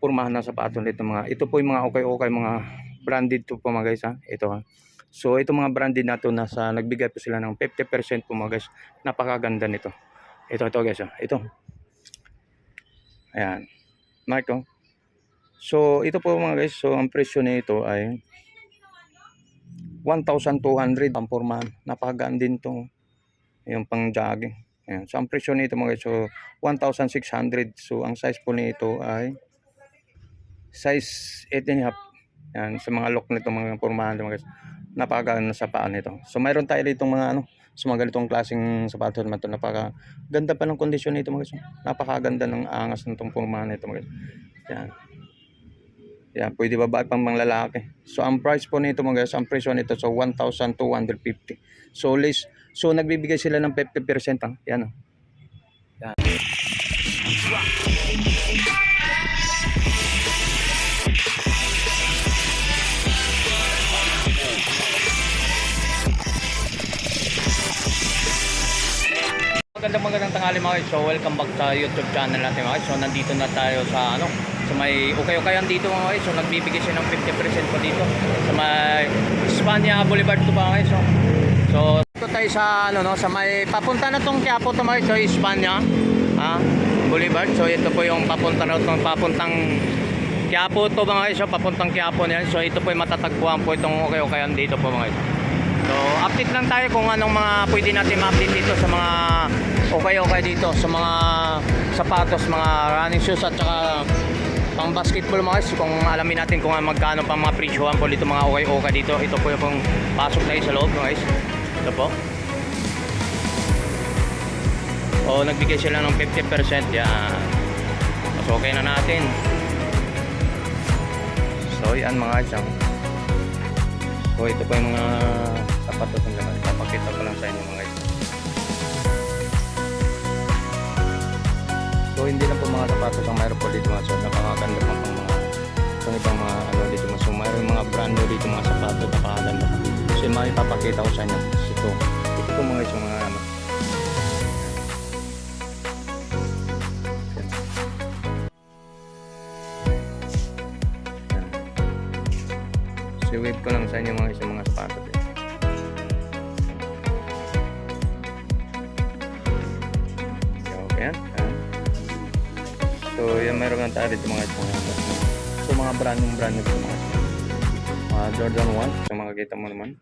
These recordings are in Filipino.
pormahan ng sapatos nito mga. Ito po yung mga okay mga branded to po mga guys ha. Ito ha. So ito mga branded na to, nagbigay po sila ng 50% po mga guys. Napakaganda nito. Ito guys ha. Ito. Ayan. Marco. So ito po mga guys. So ang presyo nito ay 1,200 ang pormahan. Napakaganda din to. Yung pang jogging. Ayan. So ang presyo nito mga guys. So 1,600. So ang size po nito ay size 8.5. Yan, sa mga look nito mga pormahan mga guys. Napakaganda sa paa nito. So mayroon tayo dito mga sa mga ganitong klaseng sapatos naman ito. Napakaganda pa ng kondisyon nito mga guys. Napakaganda ng angas nitong pormahan nito mga guys. Yan. Yan, pwede babae pang mga lalaki. So ang price po nito mga guys, ang presyo nito so 1,250. So nagbibigay sila ng 50% ha. Yan. Yan. Magandang tanghali mga guys. So welcome back sa YouTube channel natin mga guys. So nandito na tayo sa sa may okay-okayan dito mga guys. So nagbibigay siya ng 50% po dito sa may Espanya Boulevard to mga guys. So dito tayo sa sa may papunta na tong Quiapo to mga guys. So Espanya Boulevard. So ito po yung papunta na tong papuntang Quiapo to mga guys. So papuntang Quiapo niyan. So ito po yung matatagpuan po itong okay-okayan dito po mga guys. So update lang tayo kung anong mga pwede natin ma-update dito sa mga okay dito sa mga sapatos, mga running shoes at saka pang basketball mga guys. Kung alamin natin kung magkano pang mga presyohan po dito mga okay dito. Ito po yung pasok tayo sa loob mga guys. Ito po. O nagbigay sila ng 50%. Yan. Mas okay na natin. So yan mga guys. So ito po yung mga sapatos ng laman. Papakita ko lang sa inyo mga guys. So hindi lang po mga sapatos ang mayroon po dito mga. So napakaganda pa pang mga ibang mga dito mga. So mayroon mga brand new dito mga sapatos. Napakaganda pa. So may papakita ko sa inyo. Ito po mga guys yung mga wave ko lang sa inyo mga isang mga sapatos okay yan. So yan mayroon nga tayo dito mga isang so mga brand new po mga Jordan 1 so makikita mo naman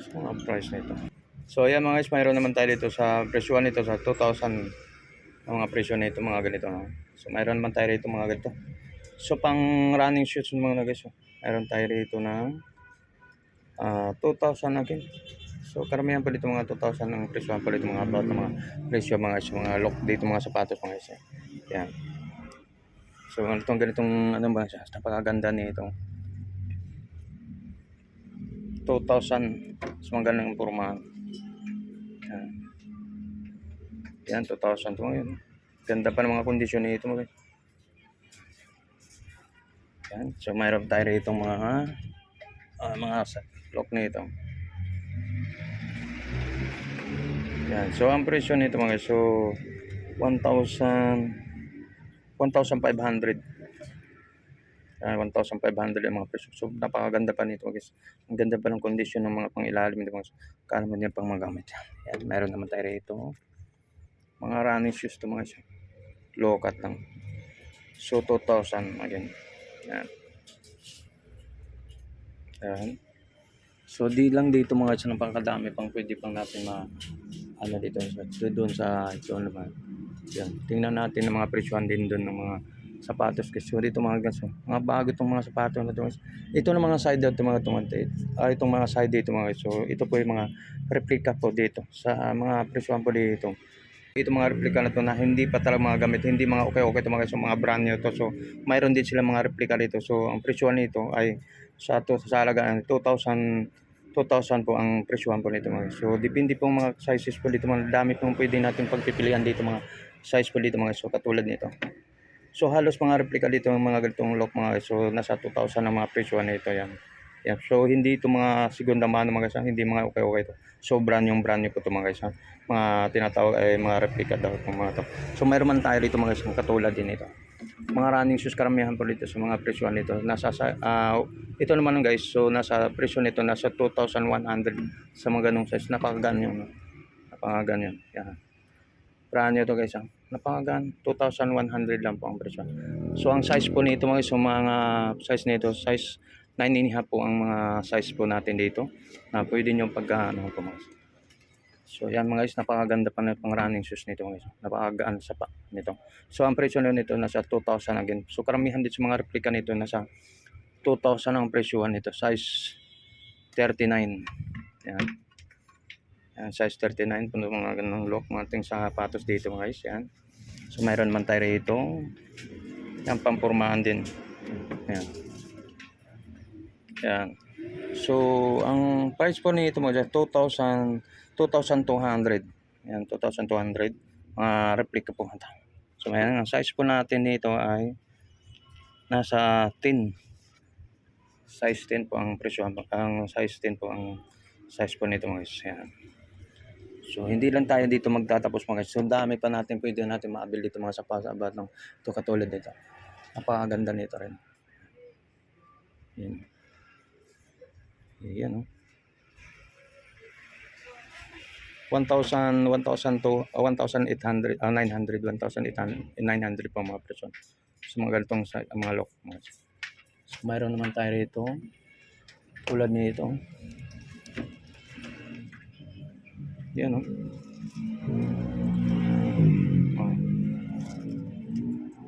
so mga price nito. So yan mga guys mayroon naman tayo dito sa presyohan nito sa 2,000 ang mga presyo nito mga ganito so mayroon naman tayo rito mga ganito. So pang running shoes mga guys. Mayroon tayo rito na 2,000 again. So karamihan pa dito mga 2,000 ang presyo pa dito mga about mga presyo mga look dito mga sapatos mga guys. Yan. So itong ganitong ba siya? Napakaganda nito. 2,000 sa mga ganung porma. Yan 2,000 to ngayon. Ganda pa ng mga kondisyon nito mga. Yan. So mayroon tayo rito mga lock nito. Yan. So ang presyo nito mga so 1,500. 1,500 yung mga presyo. So napakaganda pa nito guys. Ang ganda pa ng kondisyon ng mga pangilalim nito mga. Kano man yan pang magamit. Yan. Mayroon naman tayo rito mga running shoes to mga siya. Low cut lang. So 2,000 again. Yan. Yan. So di lang dito mga siya ng pangkadami pang pwede pang natin dito doon sa ito naman. Yan. Tingnan natin ng mga presyohan din doon ng mga sapatos kasi dito mga guys. Mga bago itong mga sapatos na ito. Ito na mga side dito mga itong mga side dito mga guys. So ito po yung mga replica po dito sa mga presyohan po dito. Ito mga replika na to na hindi pa talaga mga gamit, hindi mga okay ito mga guys, mga brand new to. So mayroon din sila mga replika dito. So ang presyohan nito ay sa halagaan 2,000 po ang presyohan po nito mga guys. So depende po mga sizes po dito mga dami pong pwede natin pagpipilian dito mga size po dito mga guys. So katulad nito. So halos mga replika dito mga ganitong lock mga guys. So nasa 2,000 ang mga presyohan nito yan. Yeah, so hindi ito mga segunda mano mga guys, hindi mga okay ito. So brand new po ito mga guys. Mga tinatawag ay mga replica daw itong mga to. So mayroon man tayo dito mga guys, katulad din ito. Mga running shoes karamihan po dito sa mga presyo nito. Ito naman guys, so nasa presyo nito nasa 2,100 sa mga ganung size. Napakaganyan, no? Napakaganyan. Yan. Brand new to guys, napakagan 2,100 lang po ang presyo. So ang size po nito mga guys, so mga size nito, size 9.5 po ang mga size po natin dito na pwede nyo pag ano po mga guys. So yan mga guys, napakaganda pa na pang running shoes nito mga guys, napakagaan sa pa nito. So ang presyo nito nasa 2,000 again. So karamihan dito sa mga replica nito nasa 2,000 ang presyohan nito, size 39. Yan. Yan, size 39 po mga ganung look, mga ting sapatos dito mga guys. Yan. So mayroon man tayo rito. Yan, pampurmahan din. Yan. Yan. So ang price po nito mga 2,200. Yan, 2,200. Mga replica po. So ayan, ang size po natin dito ay nasa 10. Size 10 po ang presyo. Ang size 10 po ang size po nito mga guys. Yan. So hindi lang tayo dito magtatapos mga guys. So dami pa natin pwede natin maabili dito mga sapatos about ng ito katulad nito. Napakaganda nito rin. Yan. Yan, 1,000, 1,000 to 1,800, 900, 1,800, 900 pa mga presyo. So mga ganitong mga lock. So mayroon naman tayo rito. Tulad nito. Yan,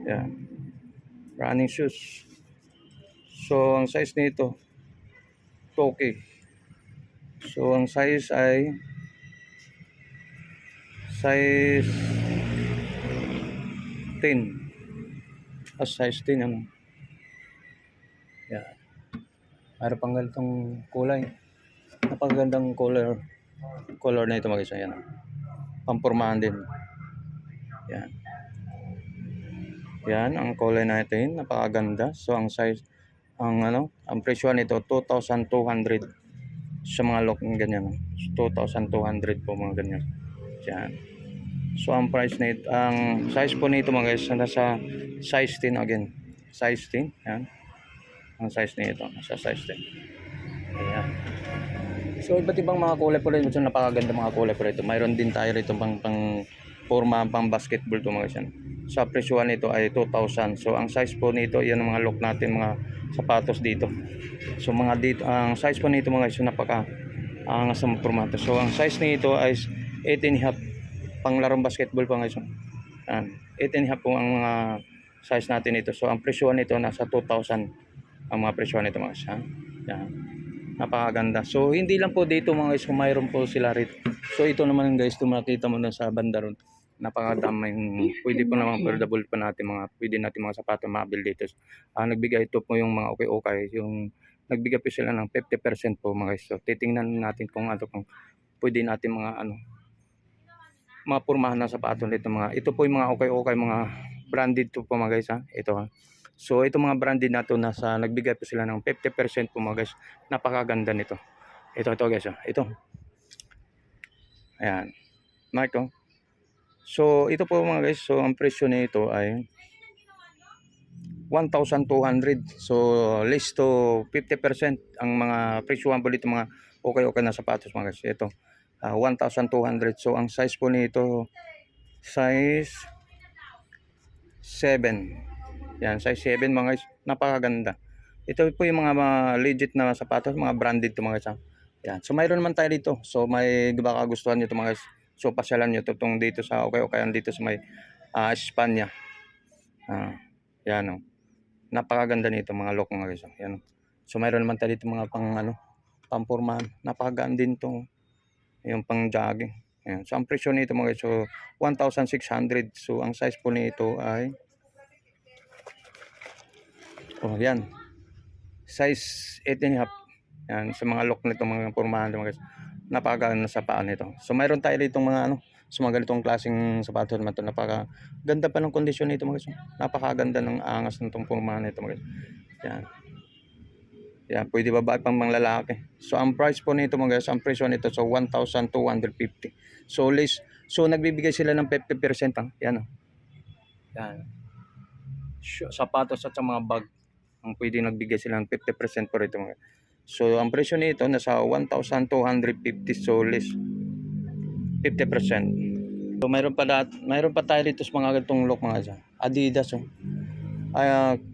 Yan. Running shoes. So ang size nito 2K. So ang size ay size 10. Size 10 ano. Yan. Mayroon pang ganitong kulay. Napakagandang color na ito mga guys. Yan. Pampurmahan din. Yan. Yan ang kulay natin, napakaganda. So ang size, ang presyo nito 2,200 sa mga lock ng ganyan. 2,200 po mga ganyan. Yan. So ang price nito, ang size po nito mga guys, nasa size 10 again. Size 10, yan. Ang size nito, nasa size 10. Ayan. So iba't ibang mga kulay po rin, so napakaganda mga kulay po rito. Mayroon din tayo rito pang forma, pang basketball to mga guys. Sa presyo nito ay 2,000. So ang size po nito, yan ang mga look natin, mga sapatos dito. So mga dito, ang size po nito mga guys, napaka angas ng formato. So ang size nito ay 8.5 pang larong basketball pa guys. Yan, 8.5 po ang mga size natin ito. So ang presyo nito nasa 2,000 ang mga presyo nito mga guys. Yan. Napakaganda. So hindi lang po dito mga guys, mayroon po sila rito. So ito naman guys, makita mo na sa banda ron. Napakadaming pwede po naman affordable pa natin pwede natin mga sapatos mabil dito. Nagbigay ito po yung mga okay, yung nagbigay po sila ng 50% po mga guys. So titingnan natin kung pwede natin mga pormahan na sapatos nito mga. Ito po yung mga okay, mga branded to po mga guys Ito So ito mga branded na to, nagbigay po sila ng 50% po mga guys. Napakaganda nito. Ito guys ito. Ayan. Marco. So ito po mga guys, so ang presyo nito ay 1,200. So less to 50% ang mga presyohan po dito mga okay na sapatos mga guys. Ito 1,200. So ang size po nito size 7. Yan, size 7 mga guys, napakaganda. Ito po yung mga legit na sapatos, mga branded to mga guys. Yan. So mayroon naman tayo dito. So may baka gustuhan niyo to mga guys. So pasyalan niyo to dito sa okay dito sa may Espanya. Yan Napakaganda nito mga lock mga guys. Yan. So mayroon naman tayo dito mga pampurmahan. Napakagaan din to. Yung pang jogging. Yan. So ang presyo nito mga guys, so 1,600. So ang size po nito ay yan. Size 8.5. Yan, sa mga look nito mga pormahan mga guys. Napakaganda sa paa nito. So mayroon tayo dito mga sa mga ganitong klaseng sapatos naman to. Napakaganda pa ng kondisyon nito mga guys. Napakaganda ng angas nitong pormahan nito mga guys. Yan. Yan, pwede babae pang mga lalaki. So ang price po nito mga guys, ang presyo nito so 1,250. So less, so nagbibigay sila ng 50% yan. Yan. Sapatos at sa mga bag, ang pwede nagbigay sila ng 50% po rito mga. So ang presyo nito nasa 1,250 so less 50%. So mayroon pa tayo dito sa mga ganitong look mga guys. Adidas oh.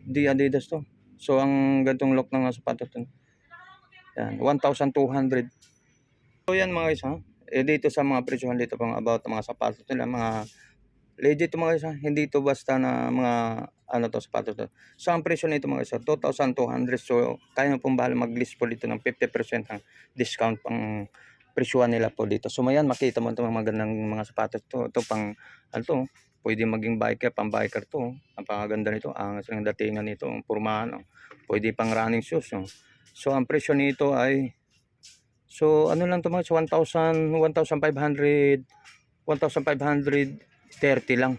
Di Adidas to. So ang ganitong look ng sapatos to. Yan, 1,200. So yan mga guys ha. Dito sa mga presyohan dito pang about mga sapatos nila, mga legit to mga guys ha. Hindi to basta na mga ano to sapatos to. So ang presyo nito mga guys 2,200. So kaya mo pong bahala mag-list po dito ng 50% ang discount pang presyohan nila po dito. So mayan makita mo itong mga magandang mga sapatos to. Ito pang ano to, pwede maging biker, pang biker to. Napakaganda nito. Ang datingan nito, pormahan. Pwede pang running shoes. No? So ang presyo nito ay so ano lang to mga 1,500 1,530 lang.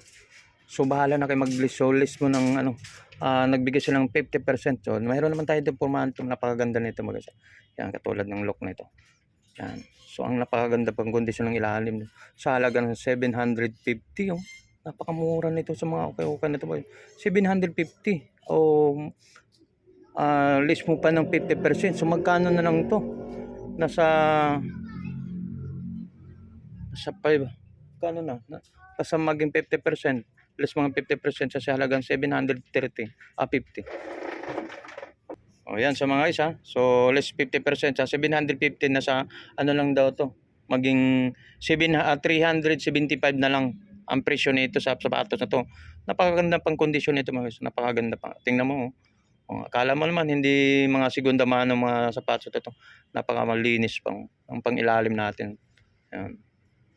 So bahala na kayo mag-list. So list mo ng ano nagbigay sila ng 50%. So mayroon naman tayo dito pormahan itong napakaganda nito mga guys. Yan katulad ng look nito. Yan. So ang napakaganda pang kondisyon ng ilalim sa halaga ng 750 oh. Napakamura nito sa mga okay na ito. 750 o list mo pa ng 50%. So magkano na lang to? Nasa 5 kano na? Basta maging 50%. Less mga 50% sa halagang 730 50. O yan sa mga isa. So less 50% sa 750 na sa ano lang daw to. Maging 375 na lang ang presyo nito sa sapatos na to. Napakaganda pang kondisyon nito mga guys. Napakaganda pa. Tingnan mo. Akala mo naman hindi mga segunda mano mga sapatos ito. Napakamalinis pang ang pangilalim natin. Yan.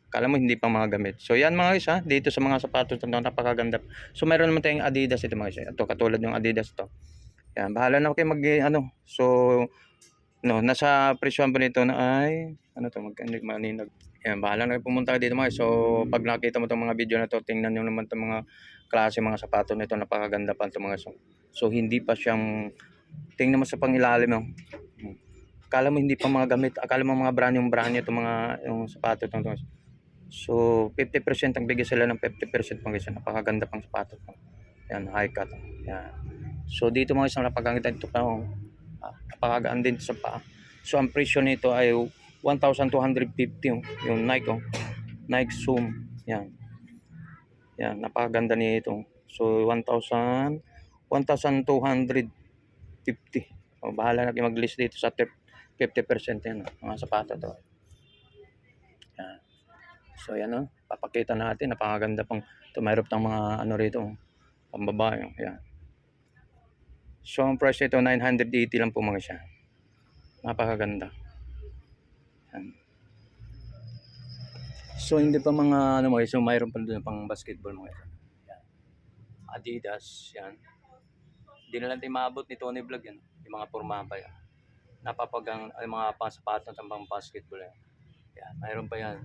Akala mo hindi pang mga gamit. So yan mga guys ha. Dito sa mga sapatos ito napakaganda. So mayroon naman tayong Adidas ito mga guys. Ito katulad ng Adidas to. Yan, bahala na kayo mag ano. So no, nasa presyohan pa nito na ay ano to maninag. Yan, bahala na kayo pumunta dito mga guys. So pag nakita mo tong mga video na to, tingnan niyo naman tong mga klase mga sapatos nito, napakaganda pa ito mga guys. So hindi pa siyang tingnan mo sa pangilalim mo. Akala mo hindi pa mga gamit, akala mo mga brand new itong mga yung sapatos nito. So 50% ang bigay sila ng 50% pang guys. Napakaganda pang sapatos. Yan, high cut. Yan. So dito mga isang napakaganda ito pa. Napakagaan din sa paa. So ang presyo nito ay 1,250 yung Nike Nike Zoom. Yan. Yan, napakaganda nito. So 1,250. O bahala na kayo mag-list dito sa 50% yan, mga sapatos to. Yan. So yan papakita natin napakaganda pang mayroon ng mga ano rito pambabae. Yan. So ang price nito 980 lang po mga siya. Napakaganda. Yan. So hindi pa mga ano mga so mayroon pa doon pang basketball mga yan. Adidas yan. Hindi na lang tayo maabot ni Tony Vlog yan. Yung mga pormahan pa yan. Napapagang ay mga pang-sapatos ng pang basketball yan. Yan, mayroon pa yan.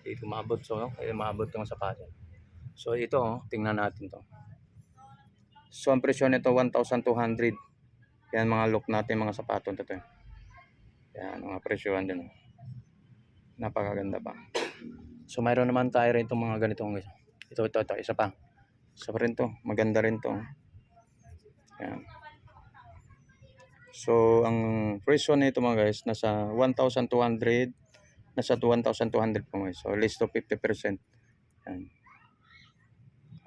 Dito maabot so kaya maabot yung sapatos. So ito tingnan natin to. So ang presyo nito 1,200. Yan mga look natin mga sapatos nito. Yan mga presyohan din. Napakaganda pa. So mayroon naman tayo rin itong mga ganitong ito isa pa. Isa pa rin to, maganda rin to. Yan. So ang presyo nito mga guys nasa 1,200 nasa 1,200 po guys. So less to 50%. Yan.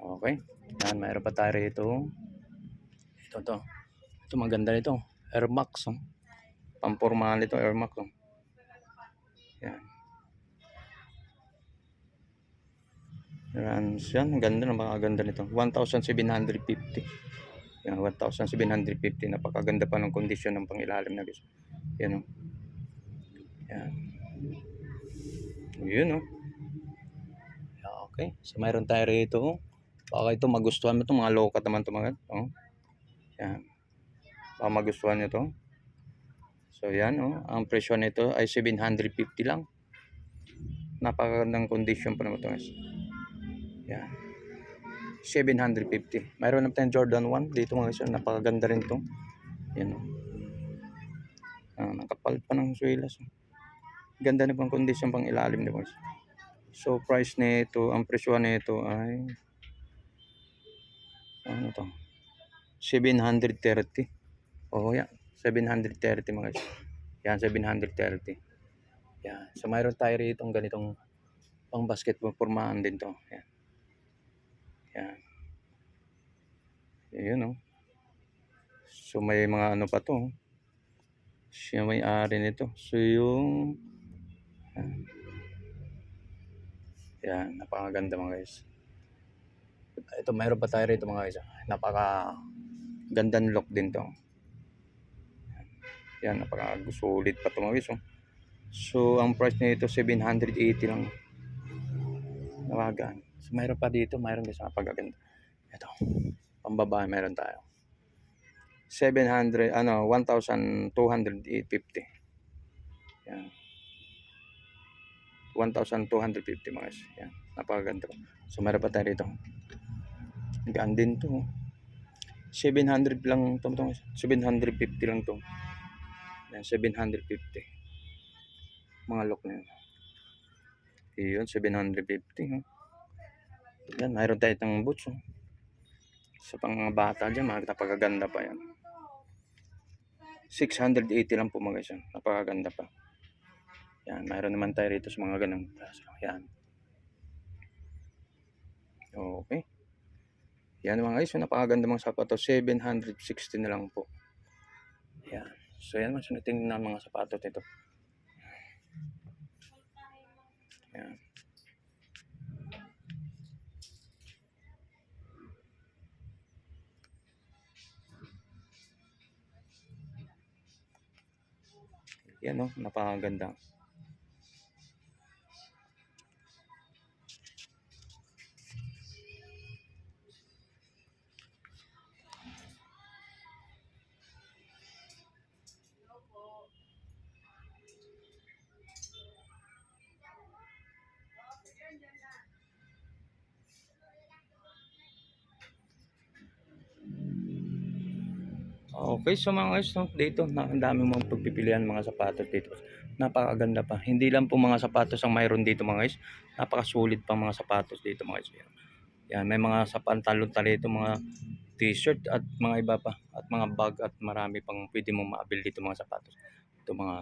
Okay. Yan, mayroon pa tayo rito. Ito. Ito maganda nito. Air Max. Pampormahan nito Air Max. Yan. Yan, ganda ng mga ganda nito. 1,750. Yan, 1,750. Napakaganda pa ng kondisyon ng pangilalim na guys. Yan Yan. Yun Okay. So mayroon tayo rito. Baka ito magustuhan mo ito. Mga low-cut naman ito mga. Yan. Baka magustuhan nyo ito. So yan ang presyo nito ay 750 lang. Napakagandang condition pa naman ito guys. Yan. 750. Mayroon naman tayong Jordan 1 dito mga guys. Napakaganda rin ito. Yan Ang kapal pa ng swelas. Ganda na pang kondisyon pang ilalim di ba? So price nito, ang presyo nito ay ano to? 730. Oh, yan. 730 mga guys. Yan, 730. Yan. So mayroon tayo rito ganitong pang basketball formahan din to. Yan. Yan. Yun oh. So may mga ano pa to. Siya may ari nito. So yung yan, napakaganda mga guys. Ito mayroon pa tayo rito mga guys. Napaka gandang look din to. Yan, napaka sulit pa to mga guys. Oh. So ang price nito 780 lang. Nawagan. So mayroon pa dito, mayroon din sa pagaganda. Ito. Pambabae meron tayo. 700 ano 1,250. Yan. 1,250 mga guys. Yan. Napakaganda. So meron pa tayo dito. Gaan din to. 700 lang to. 750 lang to. Yan, 750. Mga look na yun. Iyon, 750. Oh. Yan, mayroon tayo itong boots. Oh. Sa pang mga bata dyan, napakaganda pa yan. 680 lang po mga guys. Napakaganda pa. Yan, mayroon naman tayo rito sa mga ganang klase. Yan. Okay. Yan mga guys, napakaganda mga sapatos. 760 na lang po. Yan. So yan, mas natingin na mga sapatos nito. Yan. Yan o, napakaganda. Okay, so mga guys, no, dito ang dami mong pagpipilian mga sapatos dito. Napakaganda pa. Hindi lang po mga sapatos ang mayroon dito mga guys. Napakasulit pang mga sapatos dito mga guys. Yan, may mga pantalon dito, mga t-shirt at mga iba pa at mga bag at marami pang pwede mong maabil dito mga sapatos. Ito mga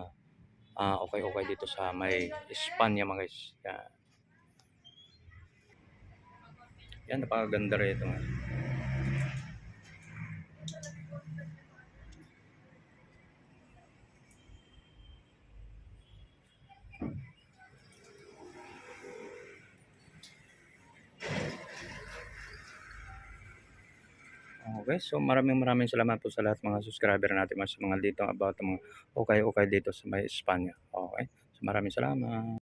okay dito sa may Espanya mga guys. Yan. Yan, napakaganda rito mga. Okay, so maraming salamat po sa lahat mga subscriber natin, mas mga dito about mga okay dito sa may Espanya. Okay, so maraming salamat.